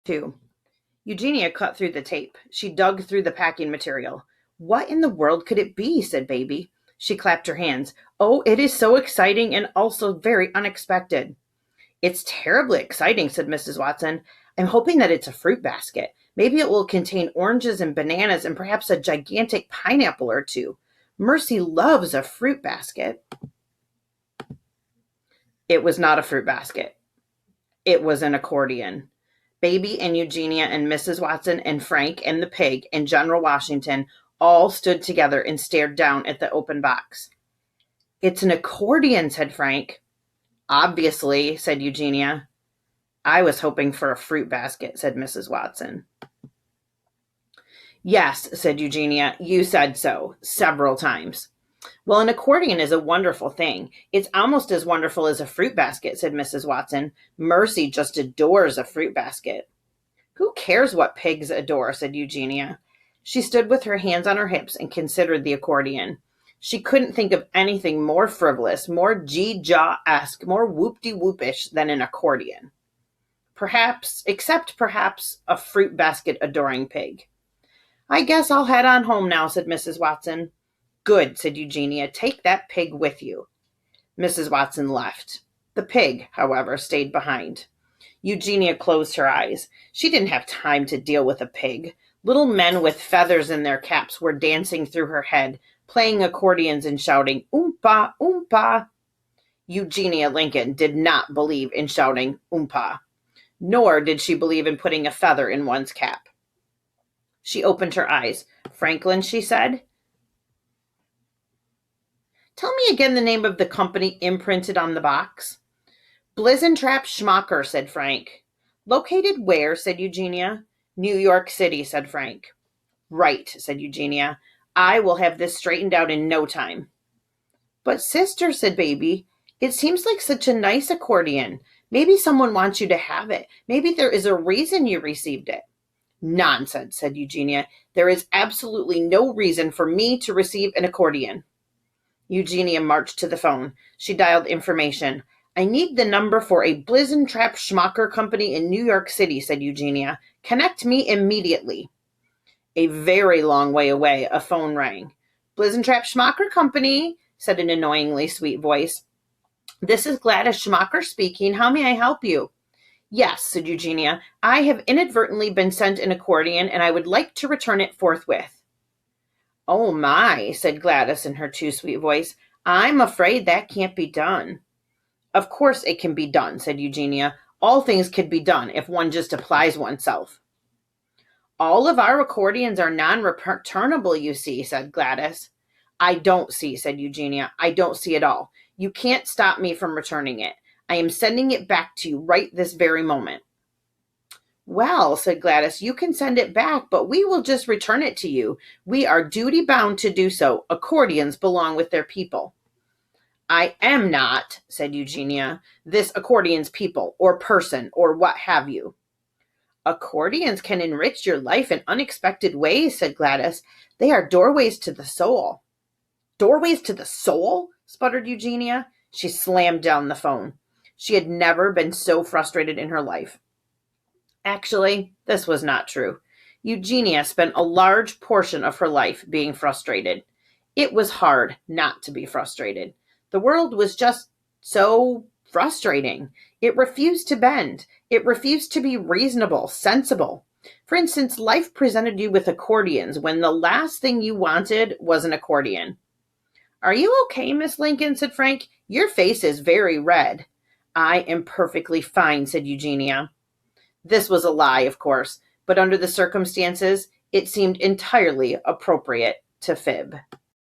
2. Eugenia cut through the tape. She dug through the packing material. What in the world could it be? Said Baby. She clapped her hands. Oh, it is so exciting and also very unexpected. It's terribly exciting, said Mrs. Watson. I'm hoping that it's a fruit basket. Maybe it will contain oranges and bananas and perhaps a gigantic pineapple or two. Mercy loves a fruit basket. It was not a fruit basket. It was an accordion. Baby and Eugenia and Mrs. Watson and Frank and the pig and General Washington all stood together and stared down at the open box. It's an accordion, said Frank. Obviously, said Eugenia. I was hoping for a fruit basket, said Mrs. Watson. Yes, said Eugenia, you said so, several times. Well, an accordion is a wonderful thing. It's almost as wonderful as a fruit basket, said Mrs. Watson. Mercy just adores a fruit basket. Who cares what pigs adore, said Eugenia. She stood with her hands on her hips and considered the accordion. She couldn't think of anything more frivolous, more gee-jaw-esque, more whoop-de-whoopish than an accordion. Except perhaps a fruit basket adoring pig. I guess I'll head on home now, said Mrs. Watson. Good, said Eugenia. Take that pig with you. Mrs. Watson left. The pig, however, stayed behind. Eugenia closed her eyes. She didn't have time to deal with a pig. Little men with feathers in their caps were dancing through her head, playing accordions and shouting, Oompa, Oompa. Eugenia Lincoln did not believe in shouting Oompa, nor did she believe in putting a feather in one's cap. She opened her eyes. Franklin, she said. Tell me again the name of the company imprinted on the box. Blizentrap Schmacher, said Frank. Located where? Said Eugenia. New York City, said Frank. Right, said Eugenia. I will have this straightened out in no time. But sister, said Baby, it seems like such a nice accordion. Maybe someone wants you to have it. Maybe there is a reason you received it. Nonsense, said Eugenia. There is absolutely no reason for me to receive an accordion. Eugenia marched to the phone. She dialed information. I need the number for a Blizentrap Schmacher company in New York City, said Eugenia. Connect me immediately. A very long way away, a phone rang. Blizentrap Schmacher company, said an annoyingly sweet voice. This is Gladys Schmacher speaking. How may I help you? Yes, said Eugenia. I have inadvertently been sent an accordion, and I would like to return it forthwith. Oh my, said Gladys in her too sweet voice. I'm afraid that can't be done. Of course it can be done, said Eugenia. All things can be done if one just applies oneself. All of our accordions are non-returnable, you see, said Gladys. I don't see, said Eugenia. I don't see at all. You can't stop me from returning it. I am sending it back to you right this very moment. Well, said Gladys, you can send it back, but we will just return it to you. We are duty-bound to do so. Accordions belong with their people. I am not, said Eugenia, this accordion's people, or person, or what have you. Accordions can enrich your life in unexpected ways, said Gladys. They are doorways to the soul. Doorways to the soul? Sputtered Eugenia. She slammed down the phone. She had never been so frustrated in her life. Actually, this was not true. Eugenia spent a large portion of her life being frustrated. It was hard not to be frustrated. The world was just so frustrating. It refused to bend. It refused to be reasonable, sensible. For instance, life presented you with accordions when the last thing you wanted was an accordion. Are you okay, Miss Lincoln? Said Frank. Your face is very red. I am perfectly fine, said Eugenia. This was a lie, of course, but under the circumstances, it seemed entirely appropriate to fib.